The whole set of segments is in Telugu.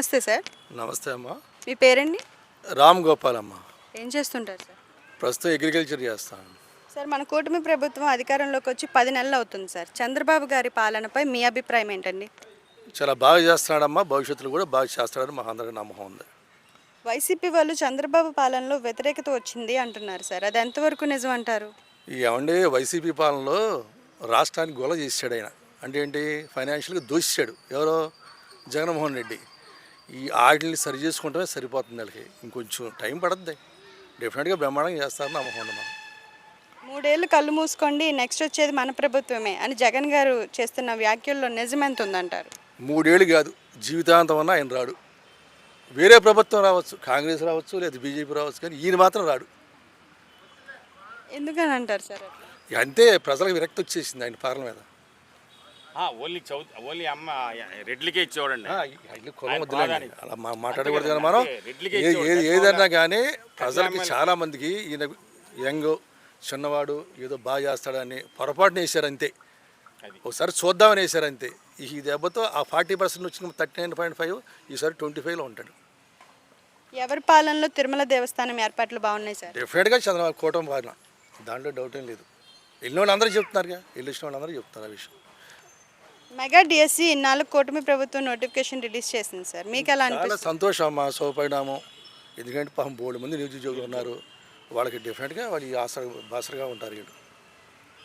నమస్తే సార్. నమస్తే అమ్మా. మీ పేరండి? రామ్ గోపాల్ అమ్మ. ఏం చేస్తుంటారు సార్? ప్రస్తుతం అగ్రికల్చర్ చేస్తాను. సార్, మన కూటమి ప్రభుత్వం అధికారంలోకి వచ్చి 10 నెలలు అవుతుంది సార్. చంద్రబాబు గారి పాలనపై మీ అభిప్రాయం ఏంటండి? చాలా బాగా చేస్తున్నాడమ్మా. భవిష్యత్తులో కూడా బాగా చేస్తాడని మాకు అందరికీ నమ్మకం ఉంది. వైసీపీ వాళ్ళు చంద్రబాబు పాలనలో వ్యతిరేకత వచ్చింది అంటున్నారు సార్. అది ఎంతవరకు నిజం అంటారు? ఏమండి, వైసీపీ పాలనలో రాష్ట్రానికి గొల చేసాడు ఆయన. అంటే ఏంటి, ఫైనాన్షియల్గా దోషిస్తాడు. ఎవరో జగన్మోహన్ రెడ్డి. ఈ ఆటల్ని సరి చేసుకుంటమే సరిపోతుంది. వాళ్ళకి ఇంకొంచెం టైం పడుతుంది. డెఫినెట్గా బ్రహ్మాండంగా చేస్తారని నమ్మకం ఉంది మాకు. 3 ఏళ్ళు కళ్ళు మూసుకోండి, నెక్స్ట్ వచ్చేది మన ప్రభుత్వమే అని జగన్ గారు చేస్తున్న వ్యాఖ్యల్లో నిజం ఎంత ఉందంటారు? 3 ఏళ్ళు కాదు, జీవితాంతం అన్నా ఆయన రాడు. వేరే ప్రభుత్వం రావచ్చు, కాంగ్రెస్ రావచ్చు, లేదా బీజేపీ రావచ్చు, కానీ ఈయన మాత్రం రాడు. ఎందుకని అంటారు సార్? అంతే, ప్రజలకు విరక్తి వచ్చేసింది ఆయన పాలన మీద. ఓన్లీ అమ్మ రెడ్లకే ఇచ్చేవాడండి. కులం వద్దులేండి, అలా మాట్లాడకూడదు కానీ మనం ఏదన్నా కానీ ప్రజలకి చాలా మందికి ఈయన యంగ్ చిన్నవాడు ఏదో బాగా చేస్తాడని పొరపాటున వేశారు అంతే. ఒకసారి చూద్దామని వేశారు అంతే. ఈ దెబ్బతో ఆ 40% వచ్చిన 39.5 ఈసారి 25లో ఉంటాడు. ఎవరి పాలనలో తిరుమల దేవస్థానం ఏర్పాట్లు బాగున్నాయి సార్? డెఫినెట్గా చంద్రబాబు కూటమి పాలన, దాంట్లో డౌట్ ఏం లేదు. వెళ్ళిన వాళ్ళు అందరూ చెప్తున్నారుగా, వెళ్ళిన వాళ్ళు అందరూ చెప్తున్నారు ఆ విషయం. మెగా డిఎస్సి ఇన్నాళ్ళు కూటమి ప్రభుత్వం నోటిఫికేషన్ రిలీజ్ చేసింది సార్. మీకు ఎలా చాలా అనిపిస్తుంది? సంతోషం అమ్మా, శుభపరిణామం. ఎందుకంటే పాపం 3 మంది నిరుద్యోగులు ఉన్నారు. వాళ్ళకి డెఫినెట్గా వాళ్ళు బాసరగా ఉంటారు. వీళ్ళు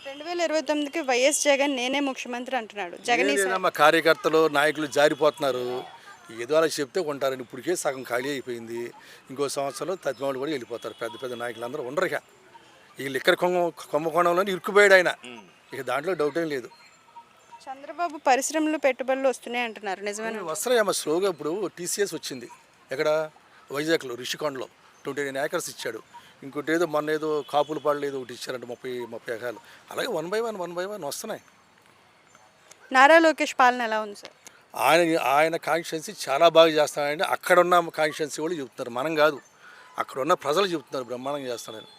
2029కి వైఎస్ జగన్ నేనే ముఖ్యమంత్రి అంటున్నాడు. జగన్ మా కార్యకర్తలు నాయకులు జారిపోతున్నారు. ఏదో అలా చెప్తే కొంటారని. ఇప్పటికే సగం ఖాళీ అయిపోయింది. ఇంకో సంవత్సరంలో తద్దిమాలు కూడా వెళ్ళిపోతారు. పెద్ద పెద్ద నాయకులు అందరూ ఉండరు. ఇక వీళ్ళు ఇక్కడ కుంభకోణంలో ఇరుక్కుపోయాడు ఆయన. ఇక దాంట్లో డౌట్ ఏం లేదు. చంద్రబాబు పరిశ్రమలు పెట్టుబడులు వస్తున్నాయి అంటున్నారు, నిజమేనా? వస్తున్నాయమ్మా స్లోగా. ఇప్పుడు టీసీఎస్ వచ్చింది ఎక్కడ, వైజాగ్లో రిషికొండలో 29 ఏకర్స్ ఇచ్చాడు. ఇంకోటి ఏదో మొన్న ఏదో కాపుల పాళ్ళు ఏదో ఒకటి ఇచ్చారంటే 30 ఎకరాలు. అలాగే 1 by 1 వస్తున్నాయి. నారా లోకేష్ పాలన ఎలా ఉంది సార్? ఆయన కాన్స్టిట్యున్సీ చాలా బాగా చేస్తాడండి. అక్కడ ఉన్న కాన్స్టిట్యున్సీ వాళ్ళు చెప్తున్నారు, మనం కాదు. అక్కడ ఉన్న ప్రజలు చెప్తున్నారు బ్రహ్మాండంగా చేస్తాడని.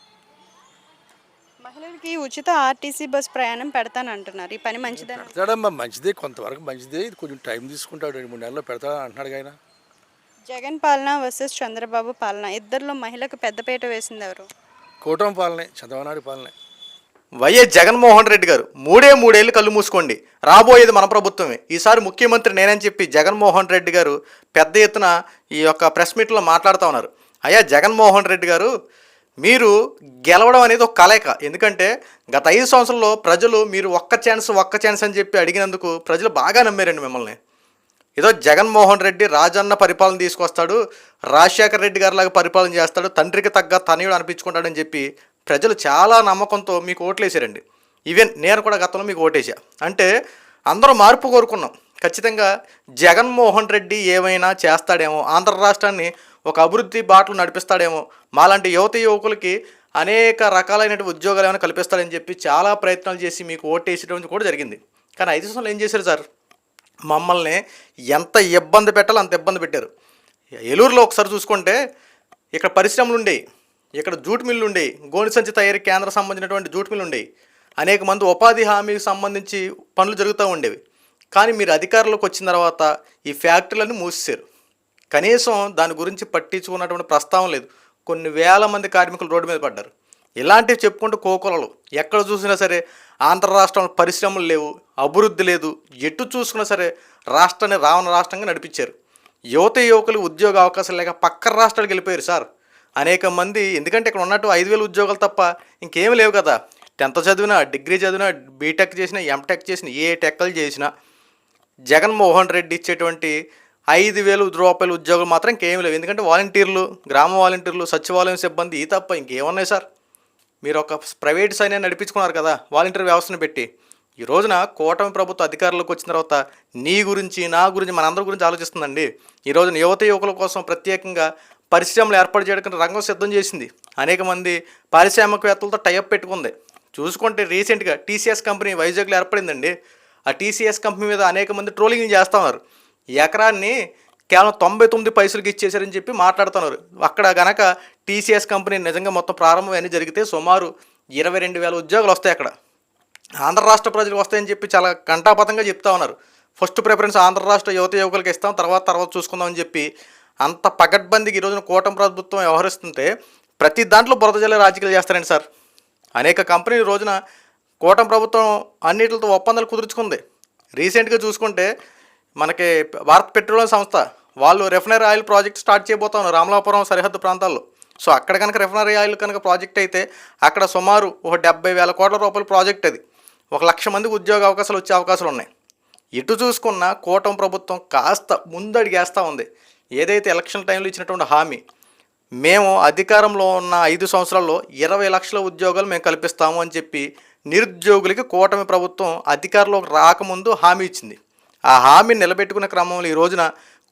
మహిళలకి ఉచిత ఆర్టీసీ బస్ ప్రయాణం పెడతానంటున్నారు. ఈ పని మంచిదే? పెడతాడమ్మా, మంచిదే, కొంతవరకు మంచిదే. ఇది కొంచెం టైం తీసుకుంటాడు. 2-3 నెలల్లో పెడతాడు అంటున్నాడు ఆయన. జగన్ పాలన వర్సెస్ చంద్రబాబు పాలన, ఇద్దరిలో మహిళకు పెద్దపీట వేసింది ఎవరు? కూటమి పాలనే, చంద్రబాబు పాలనే. వైఎస్ జగన్మోహన్ రెడ్డి గారు 3 ఏళ్ళు కళ్ళు మూసుకోండి, రాబోయేది మన ప్రభుత్వమే, ఈసారి ముఖ్యమంత్రి నేనని చెప్పి జగన్మోహన్ రెడ్డి గారు పెద్ద ఎత్తున ఈ యొక్క ప్రెస్ మీట్లో మాట్లాడుతూ ఉన్నారు. అయ్యా జగన్మోహన్ రెడ్డి గారు, మీరు గెలవడం అనేది ఒక కలయిక. ఎందుకంటే గత 5 సంవత్సరాల్లో ప్రజలు మీరు ఒక్క ఛాన్స్ అని చెప్పి అడిగినందుకు ప్రజలు బాగా నమ్మారండి మిమ్మల్ని. ఏదో జగన్మోహన్ రెడ్డి రాజన్న పరిపాలన తీసుకొస్తాడు, రాజశేఖర రెడ్డి గారిలాగా పరిపాలన చేస్తాడు, తండ్రికి తగ్గ తనయుడు అనిపించుకుంటాడని చెప్పి ప్రజలు చాలా నమ్మకంతో మీకు ఓట్లేసారండి. ఈవెన్ నేను కూడా గతంలో మీకు ఓటేసా. అంటే అందరూ మార్పు కోరుకున్నాం. ఖచ్చితంగా జగన్మోహన్ రెడ్డి ఏమైనా చేస్తాడేమో, ఆంధ్ర రాష్ట్రాన్ని ఒక అభివృద్ధి బాటలు నడిపిస్తాడేమో, మాలాంటి యువకులకి అనేక రకాలైనటువంటి ఉద్యోగాలు ఏమైనా కల్పిస్తాడని చెప్పి చాలా ప్రయత్నాలు చేసి మీకు ఓటేసేయడం కూడా జరిగింది. కానీ 5 సంవత్సరాలు ఏం చేశారు సార్? మమ్మల్ని ఎంత ఇబ్బంది పెట్టాలో అంత ఇబ్బంది పెట్టారు. ఏలూరులో ఒకసారి చూసుకుంటే ఇక్కడ పరిశ్రమలు ఉండేవి, ఇక్కడ జూట్ మిల్లు ఉండేవి, గోనె సంచి తయారీ కేంద్రం సంబంధించినటువంటి జూట్ మిల్లు ఉండేవి, అనేక మంది ఉపాధి హామీకి సంబంధించి పనులు జరుగుతూ ఉండేవి. కానీ మీరు అధికారంలోకి వచ్చిన తర్వాత ఈ ఫ్యాక్టరీలను మూసేశారు. కనీసం దాని గురించి పట్టించుకున్నటువంటి ప్రస్తావన లేదు. కొన్ని వేల మంది కార్మికులు రోడ్డు మీద పడ్డారు. ఇలాంటివి చెప్పుకుంటూ కోకొలలు. ఎక్కడ చూసినా సరే ఆంధ్ర రాష్ట్రంలో పరిశ్రమలు లేవు, అభివృద్ధి లేదు. ఎటు చూసుకున్నా సరే రాష్ట్రాన్ని రావణ రాష్ట్రంగా నడిపించారు. యువకులు ఉద్యోగ అవకాశాలు లేక పక్క రాష్ట్రాలకు వెళ్ళిపోయారు సార్ అనేక మంది. ఎందుకంటే ఇక్కడ ఉన్నట్టు 5,000 ఉద్యోగాలు తప్ప ఇంకేమి లేవు కదా. 10th చదివినా, డిగ్రీ చదివినా, బీటెక్ చేసినా, ఎంటెక్ చేసినా, ఏ టెక్కలు చేసినా జగన్మోహన్ రెడ్డి ఇచ్చేటువంటి 5,000 రూపాయల ఉద్యోగాలు మాత్రం ఇంకేమీ లేవు. ఎందుకంటే వాలంటీర్లు, గ్రామ వాలంటీర్లు, సచివాలయం సిబ్బంది ఈ తప్ప ఇంకేమున్నాయి సార్? మీరు ఒక ప్రైవేట్ సైన్యాన్ని నడిపించుకున్నారు కదా వాలంటీర్ వ్యవస్థను పెట్టి. ఈ రోజున కూటమి ప్రభుత్వం అధికారంలోకి వచ్చిన తర్వాత నీ గురించి, నా గురించి, మనందరి గురించి ఆలోచిస్తుందండి. ఈ రోజున యువకుల కోసం ప్రత్యేకంగా పరిశ్రమలు ఏర్పాటు చేయడానికి రంగం సిద్ధం చేసింది. అనేక మంది పారిశ్రామికవేత్తలతో టైఅప్ పెట్టుకుంది. చూసుకుంటే రీసెంట్గా టీసీఎస్ కంపెనీ వైజాగ్లో ఏర్పడిందండి. ఆ టీసీఎస్ కంపెనీ మీద అనేక మంది ట్రోలింగ్ చేస్తూ ఉన్నారు. ఎకరాన్ని కేవలం 99 పైసలకి ఇచ్చేసారని చెప్పి మాట్లాడుతున్నారు. అక్కడ గనక టీసీఎస్ కంపెనీ నిజంగా మొత్తం ప్రారంభం అన్నీ జరిగితే సుమారు 22,000 ఉద్యోగాలు వస్తాయి. అక్కడ ఆంధ్ర రాష్ట్ర ప్రజలకు వస్తాయని చెప్పి చాలా కంటాపతంగా చెప్తా ఉన్నారు. ఫస్ట్ ప్రిఫరెన్స్ ఆంధ్ర రాష్ట్ర యువత యువకులకి ఇస్తాం, తర్వాత చూసుకుందాం అని చెప్పి అంత పకడ్బందీకి ఈ రోజున కూటమి ప్రభుత్వం వ్యవహరిస్తుంటే ప్రతి దాంట్లో బురద జల్లే రాజకీయాలు చేస్తారండి సార్. అనేక కంపెనీలు ఈ రోజున కూటమి ప్రభుత్వం అన్నిటితో ఒప్పందాలు కుదుర్చుకుంది. రీసెంట్గా చూసుకుంటే మనకి భారత్ పెట్రోలియం సంస్థ వాళ్ళు రిఫైనరీ ఆయిల్ ప్రాజెక్ట్ స్టార్ట్ చేయబోతా ఉన్నారు రామలాపురం సరిహద్దు ప్రాంతాల్లో. సో అక్కడ కనుక రిఫైనరీ ఆయిల్ కనుక ప్రాజెక్ట్ అయితే అక్కడ సుమారు ఒక 70,000 కోట్ల రూపాయల ప్రాజెక్ట్ అది. 1,00,000 మందికి ఉద్యోగ అవకాశాలు వచ్చే అవకాశాలు ఉన్నాయి. ఎటు చూసుకున్న కూటమి ప్రభుత్వం కాస్త ముందడిగేస్తూ ఉంది. ఏదైతే ఎలక్షన్ టైంలో ఇచ్చినటువంటి హామీ, మేము అధికారంలో ఉన్న 5 సంవత్సరాల్లో 20 లక్షల ఉద్యోగాలు మేము కల్పిస్తాము అని చెప్పి నిరుద్యోగులకి కూటమి ప్రభుత్వం అధికారంలోకి రాకముందు హామీ ఇచ్చింది. ఆ హామీని నిలబెట్టుకునే క్రమంలో ఈ రోజున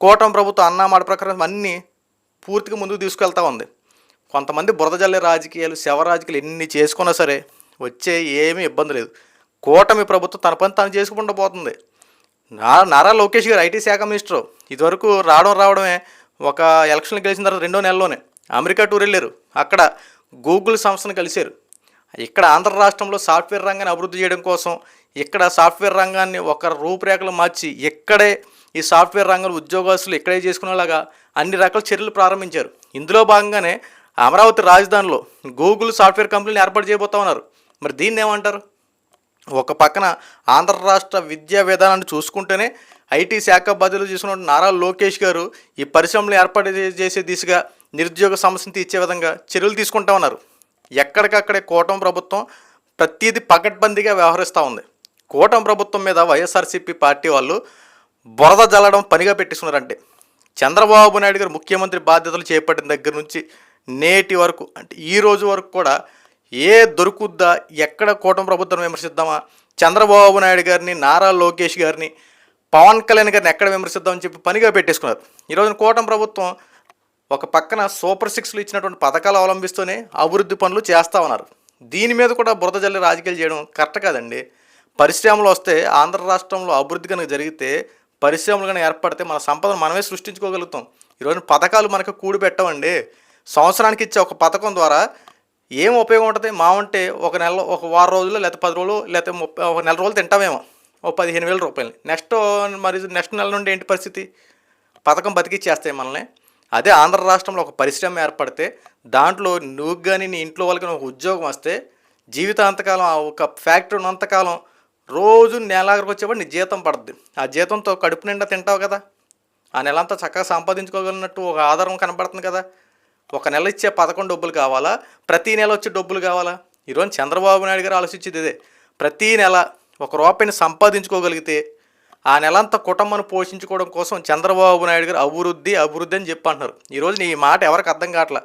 కూటమి ప్రభుత్వం అన్నమాట ప్రకారం అన్నీ పూర్తిగా ముందుకు తీసుకెళ్తా ఉంది. కొంతమంది బురద జల్లే రాజకీయాలు, శవ రాజకీయాలు ఎన్ని చేసుకున్నా సరే వచ్చే ఏమీ ఇబ్బంది లేదు. కూటమి ప్రభుత్వం తన పని తాను చేసుకుంటూ పోతుంది. నారా లోకేష్ గారు ఐటీ శాఖ మినిస్టరు ఇదివరకు రావడమే ఒక ఎలక్షన్లు గెలిచిన తర్వాత 2వ నెలలోనే అమెరికా టూర్ వెళ్ళారు. అక్కడ గూగుల్ సంస్థను కలిశారు. ఇక్కడ ఆంధ్ర రాష్ట్రంలో సాఫ్ట్వేర్ రంగాన్ని అభివృద్ధి చేయడం కోసం ఇక్కడ సాఫ్ట్వేర్ రంగాన్ని ఒక రూపురేఖలు మార్చి ఇక్కడే ఈ సాఫ్ట్వేర్ రంగంలో ఉద్యోగస్తులు ఇక్కడే చేసుకునేలాగా అన్ని రకాల చర్యలు ప్రారంభించారు. ఇందులో భాగంగానే అమరావతి రాజధానిలో గూగుల్ సాఫ్ట్వేర్ కంపెనీని ఏర్పాటు చేయబోతా ఉన్నారు. మరి దీన్ని ఏమంటారు? ఒక పక్కన ఆంధ్ర రాష్ట్ర విద్యా విధానాన్ని చూసుకుంటేనే ఐటీ శాఖ బదిలీ చేసుకున్న నారా లోకేష్ గారు ఈ పరిశ్రమలు ఏర్పాటు చేసే దిశగా నిరుద్యోగ సమస్యను తీర్చే విధంగా చర్యలు తీసుకుంటా ఉన్నారు. ఎక్కడికక్కడే కూటమి ప్రభుత్వం ప్రతిదీ పకడ్బందీగా వ్యవహరిస్తూ ఉంది. కూటమి ప్రభుత్వం మీద వైఎస్ఆర్సీపీ పార్టీ వాళ్ళు బురద జల్లడం పనిగా పెట్టిస్తున్నారంటే చంద్రబాబు నాయుడు గారు ముఖ్యమంత్రి బాధ్యతలు చేపట్టిన దగ్గర నుంచి నేటి వరకు అంటే ఈ రోజు వరకు కూడా దొరుకుద్దా, ఎక్కడ కూటమి ప్రభుత్వం విమర్శిద్దామా, చంద్రబాబు నాయుడు గారిని, నారా లోకేష్ గారిని, పవన్ కళ్యాణ్ గారిని ఎక్కడ విమర్శిద్దామని చెప్పి పనిగా పెట్టేసుకున్నారు. ఈరోజు కూటమి ప్రభుత్వం ఒక పక్కన సూపర్ 6లు ఇచ్చినటువంటి పథకాలు అవలంబిస్తూనే అభివృద్ధి పనులు చేస్తూ ఉన్నారు. దీని మీద కూడా బురద జల్లి రాజకీయాలు చేయడం కరెక్ట్ కాదండి. పరిశ్రమలు వస్తే ఆంధ్ర రాష్ట్రంలో అభివృద్ధి కనుక జరిగితే, పరిశ్రమలు కనుక ఏర్పడితే మన సంపదను మనమే సృష్టించుకోగలుగుతాం. ఈరోజు పథకాలు మనకు కూడి పెట్టవండి. సంవత్సరానికి ఇచ్చే ఒక పథకం ద్వారా ఏం ఉపయోగం ఉంటుంది? మావంటే ఒక నెలలో, ఒక వారం రోజుల్లో, లేకపోతే 10 రోజులు, లేకపోతే ఒక నెల రోజులు తింటామేమో ఓ 15,000 రూపాయలు. నెక్స్ట్ నెల నుండి ఏంటి పరిస్థితి? పథకం బతికిచ్చేస్తాయి మనల్ని. అదే ఆంధ్ర రాష్ట్రంలో ఒక పరిశ్రమ ఏర్పడితే దాంట్లో నువ్వు కానీ నీ ఇంట్లో వాళ్ళకి ఒక ఉద్యోగం వస్తే జీవితాంతకాలం ఆ ఒక ఫ్యాక్టరీ ఉన్నంతకాలం రోజు నెలాఖరికి వచ్చేవాడు నీ జీతం పడుద్ది. ఆ జీతంతో కడుపు నిండా తింటావు కదా, ఆ నెల అంతా చక్కగా సంపాదించుకోగలిగినట్టు ఒక ఆధారం కనపడుతుంది కదా. ఒక నెల ఇచ్చే పథకం డబ్బులు కావాలా, ప్రతీ నెల వచ్చే డబ్బులు కావాలా? ఈరోజు చంద్రబాబు నాయుడు గారు ఆలోచించేది ఇదే. ప్రతీ నెల ₹1 సంపాదించుకోగలిగితే ఆ నెలంతా కుటుంబాన్ని పోషించుకోవడం కోసం చంద్రబాబు నాయుడు గారు అభివృద్ధి అని చెప్పి అంటున్నారు. ఈరోజు నీ మాట ఎవరికి అర్థం కావట్లా.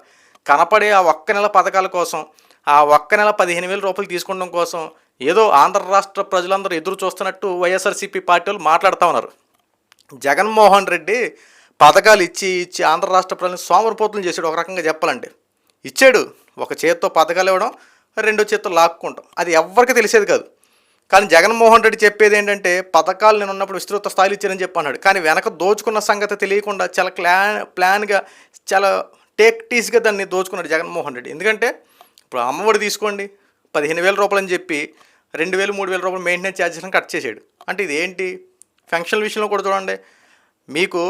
కనపడే ఆ ఒక్క నెల పథకాల కోసం, ఆ ఒక్క నెల 15,000 రూపాయలు తీసుకోవడం కోసం ఏదో ఆంధ్ర రాష్ట్ర ప్రజలందరూ ఎదురు చూస్తున్నట్టు వైఎస్ఆర్సీపీ పార్టీ వాళ్ళు మాట్లాడుతూ ఉన్నారు. జగన్మోహన్ రెడ్డి పథకాలు ఇచ్చి ఆంధ్ర రాష్ట్ర ప్రజలను సోమరిపోతులు చేశాడు. ఒక రకంగా చెప్పాలంటే ఇచ్చాడు. ఒక చేత్తో పథకాలు ఇవ్వడం, 2వ చేత్తో లాక్కుంటాం. అది ఎవరికి తెలిసేది కాదు. కానీ జగన్మోహన్ రెడ్డి చెప్పేది ఏంటంటే పథకాలు నేను ఉన్నప్పుడు విస్తృత స్థాయిలో ఇచ్చానని చెప్పి అన్నాడు. కానీ వెనక దోచుకున్న సంగతి తెలియకుండా చాలా ప్లాన్గా చాలా టేక్టీస్గా దాన్ని దోచుకున్నాడు జగన్మోహన్ రెడ్డి. ఎందుకంటే ఇప్పుడు అమ్మఒడి తీసుకోండి, 15,000 రూపాయలు అని చెప్పి 2,000, 3,000 రూపాయలు మెయింటెనెన్స్ ఛార్జెస్ని కట్ చేసాడు. అంటే ఇది ఏంటి? ఫంక్షన్ల విషయంలో కూడా చూడండి, మీకు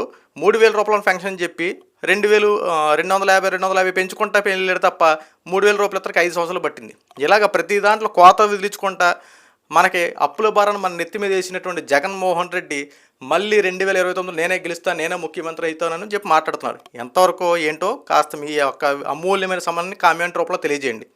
3,000 రూపాయల ఫంక్షన్ అని చెప్పి 2,250 పెంచుకుంటా వెళ్ళాడు తప్ప 3,000 రూపాయలు ఇతరకు 5 సంవత్సరాలు పట్టింది. ఇలాగ ప్రతి దాంట్లో కోత విధించుకుంటా మనకి అప్పుల భారాన్ని మన నెత్తి మీద వేసినటువంటి జగన్మోహన్ రెడ్డి మళ్ళీ 2029 నేనే గెలుస్తాను, నేనే ముఖ్యమంత్రి అవుతానని చెప్పి మాట్లాడుతున్నారు. ఎంతవరకు ఏంటో కాస్త మీ యొక్క అమూల్యమైన సమయాన్ని కామెంట్ రూపంలో తెలియజేయండి.